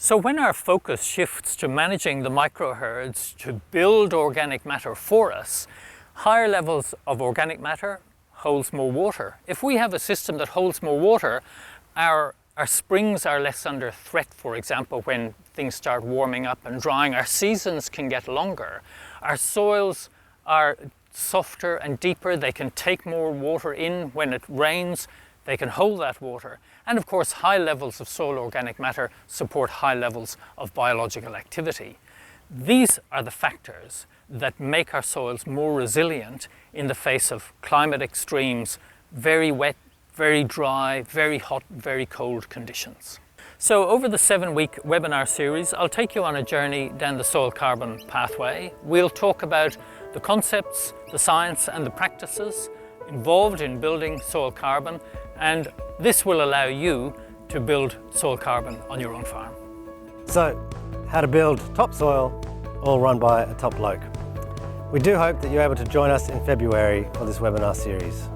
So when our focus shifts to managing the microherds to build organic matter for us, higher levels of organic matter holds more water. If we have a system that holds more water, our springs are less under threat, for example, when things start warming up and drying. Our seasons can get longer. Our soils are softer and deeper. They can take more water in when it rains. They can hold that water. And of course, high levels of soil organic matter support high levels of biological activity. These are the factors that make our soils more resilient in the face of climate extremes, very wet, very dry, very hot, very cold conditions. So over the 7-week webinar series, I'll take you on a journey down the soil carbon pathway. We'll talk about the concepts, the science and the practices involved in building soil carbon, and this will allow you to build soil carbon on your own farm. So, how to build topsoil, all run by a top bloke. We do hope that you're able to join us in February for this webinar series.